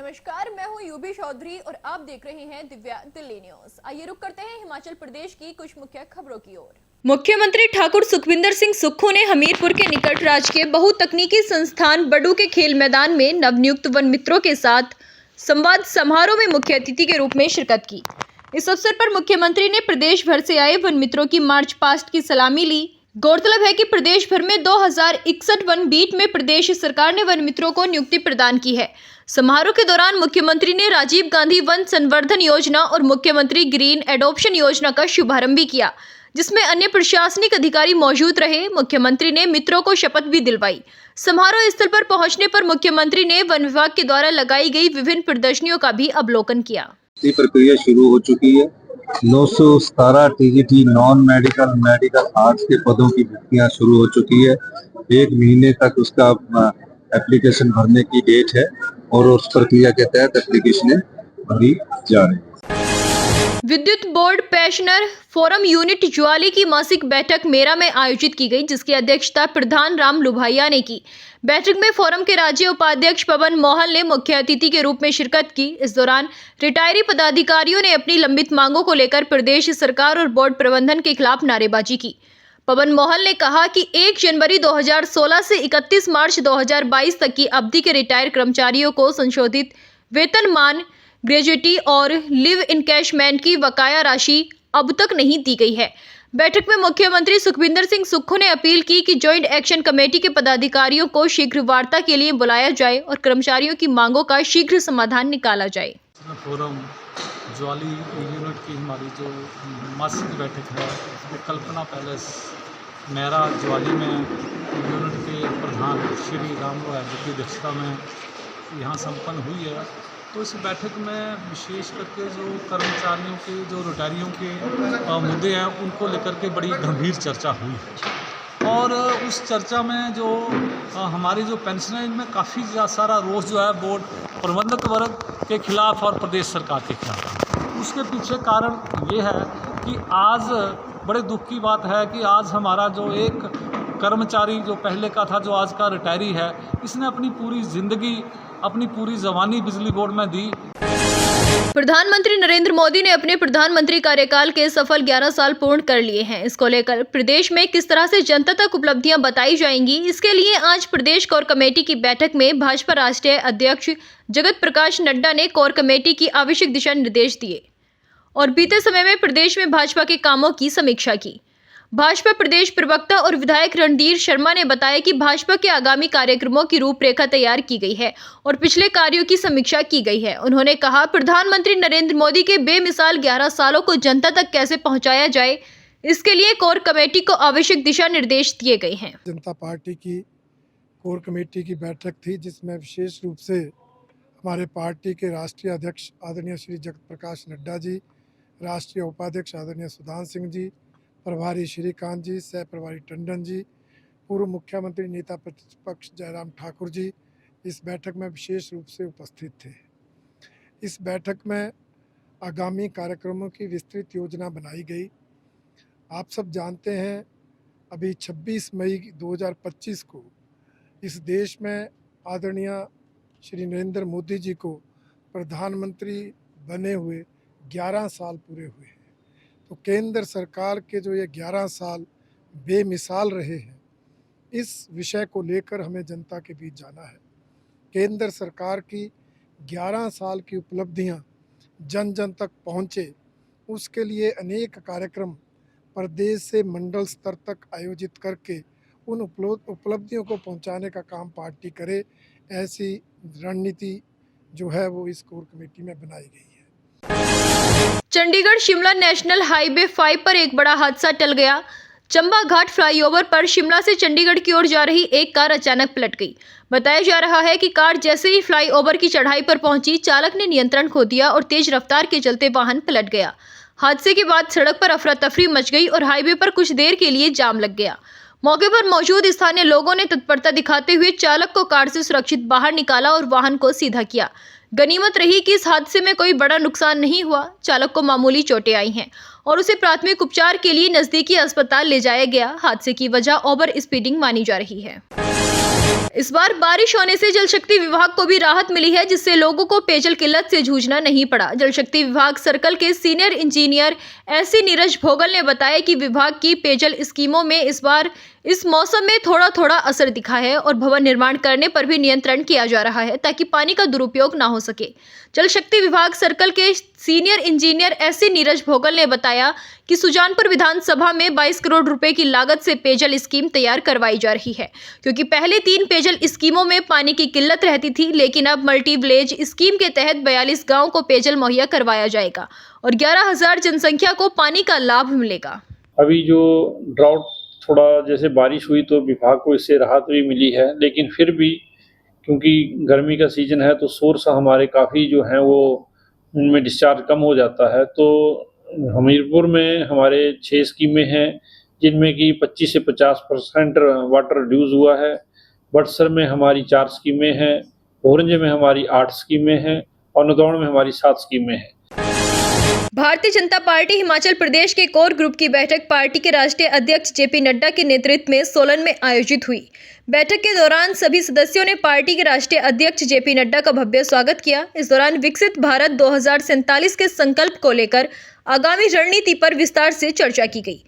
नमस्कार, मैं हूं यूबी चौधरी और आप देख रहे हैं दिव्या दिल्ली न्यूज। आइए रुक करते हैं हिमाचल प्रदेश की कुछ मुख्य खबरों की ओर। मुख्यमंत्री ठाकुर सुखविंदर सिंह सुक्खू ने हमीरपुर के निकट राजकीय बहुतकनीकी संस्थान बडू के खेल मैदान में नवनियुक्त वन मित्रों के साथ संवाद समारोह में मुख्य अतिथि के रूप में शिरकत की। इस अवसर पर मुख्यमंत्री ने प्रदेश भर से आए वन मित्रों की मार्च पास्ट की सलामी ली। गौरतलब है कि प्रदेश भर में 2061 वन बीट में प्रदेश सरकार ने वन मित्रों को नियुक्ति प्रदान की है। समारोह के दौरान मुख्यमंत्री ने राजीव गांधी वन संवर्धन योजना और मुख्यमंत्री ग्रीन एडॉप्शन योजना का शुभारंभ भी किया, जिसमें अन्य प्रशासनिक अधिकारी मौजूद रहे। मुख्यमंत्री ने मित्रों को शपथ भी दिलवाई। समारोह स्थल पर पहुंचने पर मुख्यमंत्री ने वन विभाग के द्वारा लगाई गई विभिन्न प्रदर्शनियों का भी अवलोकन किया। प्रक्रिया शुरू हो चुकी है। 917 TGT non medical medical arts के पदों की भर्तियां शुरू हो चुकी है। 1 महीने तक उसका एप्लीकेशन भरने की डेट है और उस प्रक्रिया के तहत एप्लीकेशनें भरी जा रही है। विद्युत board pensioner forum unit Jawali की मासिक बैठक मेरा में आयोजित की गई, जिसकी अध्यक्षता प्रधान राम लुभाइया ने की। बैठक में फोरम के राज्य उपाध्यक्ष पवन मोहन ने मुख्य अतिथि के रूप में शिरकत की। इस दौरान रिटायरी पदाधिकारियों ने अपनी लंबित मांगों को लेकर प्रदेश सरकार और बोर्ड प्रबंधन के खिलाफ नारेबाजी की। पवन मोहन ने कहा कि 1 जनवरी 2016 से 31 मार्च 2022 तक की अवधि के रिटायर कर्मचारियों को संशोधित वेतनमान, ग्रेजुटी और लिव इनकैशमेंट की बकाया राशि अब तक नहीं दी गई है। बैठक में मुख्यमंत्री सुखविंदर सिंह सुक्खू ने अपील की कि जॉइंट एक्शन कमेटी के पदाधिकारियों को शीघ्र वार्ता के लिए बुलाया जाए और कर्मचारियों की मांगों का शीघ्र समाधान निकाला जाए। फोरम ज्वाली यूनिट की हमारी जो मासिक बैठक है, वो कल्पना पैलेस मेरा ज्वाली में यूनिट के प्रधान श्री राम लुभाइया की अध्यक्षता में यहाँ संपन्न हुई है। तो इस बैठक में विशेष करके जो कर्मचारियों के जो रिटायरियों के मुद्दे हैं, उनको लेकर के बड़ी गंभीर चर्चा हुई है। और उस चर्चा में जो हमारी जो पेंशन है, इनमें काफ़ी सारा रोष जो है बोर्ड प्रबंधक वर्ग के खिलाफ और प्रदेश सरकार के खिलाफ है। उसके पीछे कारण ये है कि आज बड़े दुख की बात है कि आज हमारा जो एक कर्मचारी जो पहले का था, जो आज का रिटायरी है, इसने अपनी पूरी जिंदगी, अपनी पूरी जवानी बिजली बोर्ड में दी। प्रधानमंत्री नरेंद्र मोदी ने अपने प्रधानमंत्री कार्यकाल के सफल 11 साल पूर्ण कर लिए हैं। इसको लेकर प्रदेश में किस तरह से जनता तक उपलब्धियां बताई जाएंगी, इसके लिए आज प्रदेश कोर कमेटी की बैठक में भाजपा राष्ट्रीय अध्यक्ष जगत प्रकाश नड्डा ने कोर कमेटी की आवश्यक दिशा निर्देश दिए और बीते समय में प्रदेश में भाजपा के कामों की समीक्षा की। भाजपा प्रदेश प्रवक्ता और विधायक रणधीर शर्मा ने बताया कि भाजपा के आगामी कार्यक्रमों की रूपरेखा तैयार की गई है और पिछले कार्यों की समीक्षा की गई है। उन्होंने कहा, प्रधानमंत्री नरेंद्र मोदी के बेमिसाल 11 सालों को जनता तक कैसे पहुंचाया जाए, इसके लिए कोर कमेटी को आवश्यक दिशा निर्देश दिए गए हैं। जनता पार्टी की कोर कमेटी की बैठक थी, जिसमें विशेष रूप से हमारे पार्टी के राष्ट्रीय अध्यक्ष आदरणीय श्री जगत प्रकाश नड्डा जी, राष्ट्रीय उपाध्यक्ष आदरणीय सुधांशु सिंह जी, प्रभारी श्रीकांत जी, सह प्रभारी टंडन जी, पूर्व मुख्यमंत्री नेता प्रतिपक्ष जयराम ठाकुर जी इस बैठक में विशेष रूप से उपस्थित थे। इस बैठक में आगामी कार्यक्रमों की विस्तृत योजना बनाई गई। आप सब जानते हैं, अभी 26 मई 2025 को इस देश में आदरणीय श्री नरेंद्र मोदी जी को प्रधानमंत्री बने हुए 11 साल पूरे हुए हैं। तो केंद्र सरकार के जो ये 11 साल बेमिसाल रहे हैं, इस विषय को लेकर हमें जनता के बीच जाना है। केंद्र सरकार की 11 साल की उपलब्धियां जन जन तक पहुंचे, उसके लिए अनेक कार्यक्रम प्रदेश से मंडल स्तर तक आयोजित करके उन उपलब्धियों को पहुंचाने का काम पार्टी करे, ऐसी रणनीति जो है वो इस कोर कमेटी में बनाई गई है। चंडीगढ़ शिमला नेशनल हाईवे 5 पर एक बड़ा हादसा टल गया। चंबा घाट फ्लाईओवर पर शिमला से चंडीगढ़ की ओर जा रही एक कार अचानक पलट गई। बताया जा रहा है कि कार जैसे ही फ्लाईओवर की चढ़ाई पर पहुंची, चालक ने नियंत्रण खो दिया और तेज रफ्तार के चलते वाहन पलट गया। हादसे के बाद सड़क पर अफरा तफरी मच गई और हाईवे पर कुछ देर के लिए जाम लग गया। मौके पर मौजूद स्थानीय लोगों ने तत्परता दिखाते हुए चालक को कार से सुरक्षित बाहर निकाला और वाहन को सीधा किया। गनीमत रही कि इस हादसे में कोई बड़ा नुकसान नहीं हुआ। चालक को मामूली चोटें आई हैं और उसे प्राथमिक उपचार के लिए नजदीकी अस्पताल ले जाया गया। हादसे की वजह ओवर स्पीडिंग मानी जा रही है। इस बार बारिश होने से जल शक्ति विभाग को भी राहत मिली है, जिससे लोगों को पेयजल किल्लत से जूझना नहीं पड़ा। जल शक्ति विभाग सर्कल के सीनियर इंजीनियर एससी नीरज भोगल ने बताया कि विभाग की पेयजल स्कीमों में इस बार इस मौसम में थोड़ा थोड़ा असर दिखा है और भवन निर्माण करने पर भी नियंत्रण किया जा रहा है ताकि पानी का दुरुपयोग ना हो सके। जल शक्ति विभाग सर्कल के सीनियर इंजीनियर एससी नीरज भोगल ने बताया कि सुजानपुर विधानसभा में 22 करोड़ रुपए की लागत से पेयजल स्कीम तैयार करवाई जा रही है, क्योंकि पहले 3 पेयजल स्कीमों में पानी की किल्लत रहती थी, लेकिन अब मल्टी विलेज स्कीम के तहत 42 गाँव को पेयजल मुहैया करवाया जाएगा और 11,000 जनसंख्या को पानी का लाभ मिलेगा। अभी जो ड्राउट थोड़ा जैसे बारिश हुई तो विभाग को इससे राहत भी मिली है, लेकिन फिर भी क्योंकि गर्मी का सीजन है तो सोर्स हमारे काफ़ी जो हैं वो उनमें डिस्चार्ज कम हो जाता है। तो हमीरपुर में हमारे 6 स्कीमें हैं जिनमें कि 25 से 50% वाटर रिड्यूस हुआ है। बड़सर में हमारी 4 स्कीमें हैं, ओरंज में हमारी 8 स्कीमें हैं और नदौड़ में हमारी 7 स्कीमें हैं। भारतीय जनता पार्टी हिमाचल प्रदेश के कोर ग्रुप की बैठक पार्टी के राष्ट्रीय अध्यक्ष जेपी नड्डा के नेतृत्व में सोलन में आयोजित हुई। बैठक के दौरान सभी सदस्यों ने पार्टी के राष्ट्रीय अध्यक्ष जेपी नड्डा का भव्य स्वागत किया। इस दौरान विकसित भारत 2047 के संकल्प को लेकर आगामी रणनीति पर विस्तार से चर्चा की गई।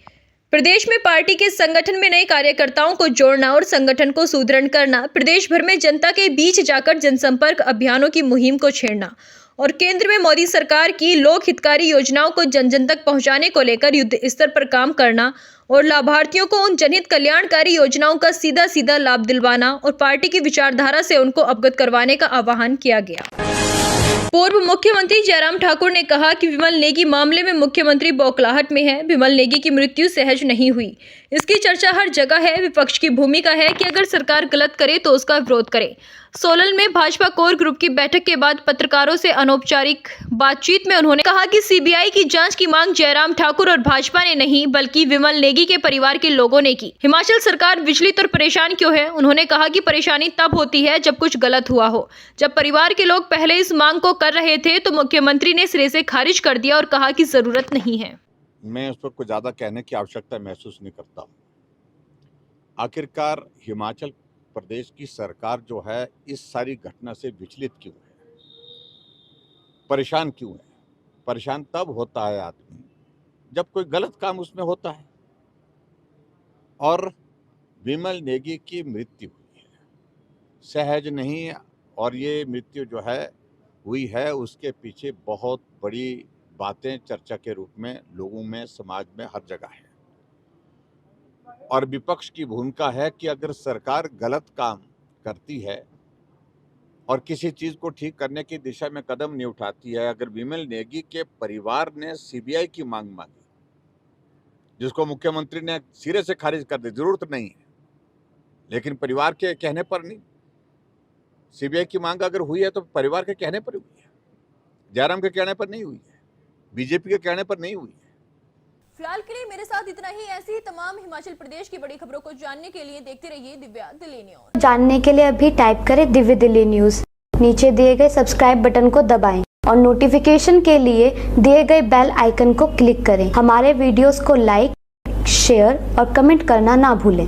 प्रदेश में पार्टी के संगठन में नए कार्यकर्ताओं को जोड़ना और संगठन को सुदृढ़ करना, प्रदेश भर में जनता के बीच जाकर जनसंपर्क अभियानों की मुहिम को छेड़ना और केंद्र में मोदी सरकार की लोक हितकारी योजनाओं को जन जन तक पहुंचाने को लेकर युद्ध स्तर पर काम करना और लाभार्थियों को उन जनहित कल्याणकारी योजनाओं का सीधा सीधा लाभ दिलवाना और पार्टी की विचारधारा से उनको अवगत करवाने का आह्वान किया गया। पूर्व मुख्यमंत्री जयराम ठाकुर ने कहा कि विमल नेगी मामले में मुख्यमंत्री बौखलाहट में है। विमल नेगी की मृत्यु सहज नहीं हुई, इसकी चर्चा हर जगह है। विपक्ष की भूमिका है कि अगर सरकार गलत करे तो उसका विरोध करे। सोलन में भाजपा कोर ग्रुप की बैठक के बाद पत्रकारों से अनौपचारिक बातचीत में उन्होंने कहा कि सीबीआई की जांच की मांग जयराम ठाकुर और भाजपा ने नहीं बल्कि विमल नेगी के परिवार के लोगों ने की। हिमाचल सरकार विचलित और परेशान क्यों है? उन्होंने कहा कि परेशानी तब होती है जब कुछ गलत हुआ हो। जब परिवार के लोग पहले इस मांग को कर रहे थे तो मुख्यमंत्री ने सिरे से खारिज कर दिया और कहा कि जरूरत नहीं है। मैं उस पर कुछ ज़्यादा कहने की आवश्यकता महसूस नहीं करता हूँ। आखिरकार हिमाचल प्रदेश की सरकार जो है इस सारी घटना से विचलित क्यों है, परेशान क्यों है? परेशान तब होता है आदमी जब कोई गलत काम उसमें होता है। और विमल नेगी की मृत्यु हुई है, सहज नहीं, और ये मृत्यु जो है हुई है उसके पीछे बहुत बड़ी बातें चर्चा के रूप में लोगों में, समाज में, हर जगह है। और विपक्ष की भूमिका है कि अगर सरकार गलत काम करती है और किसी चीज़ को ठीक करने की दिशा में कदम नहीं उठाती है, अगर विमल नेगी के परिवार ने सीबीआई की मांग मांगी जिसको मुख्यमंत्री ने सिरे से खारिज कर दी, जरूरत नहीं है, लेकिन परिवार के कहने पर नहीं, सीबीआई की मांग अगर हुई है तो परिवार के कहने पर हुई है, जयराम के कहने पर नहीं हुई है, बीजेपी के कहने पर नहीं हुई है। फिलहाल के लिए मेरे साथ इतना ही। ऐसी ही तमाम हिमाचल प्रदेश की बड़ी खबरों को जानने के लिए देखते रहिए दिव्या दिल्ली न्यूज। जानने के लिए अभी टाइप करें दिव्य दिल्ली न्यूज, नीचे दिए गए सब्सक्राइब बटन को दबाएं और नोटिफिकेशन के लिए दिए गए बेल आइकन को क्लिक करें। हमारे वीडियोस को लाइक, शेयर और कमेंट करना ना भूलें।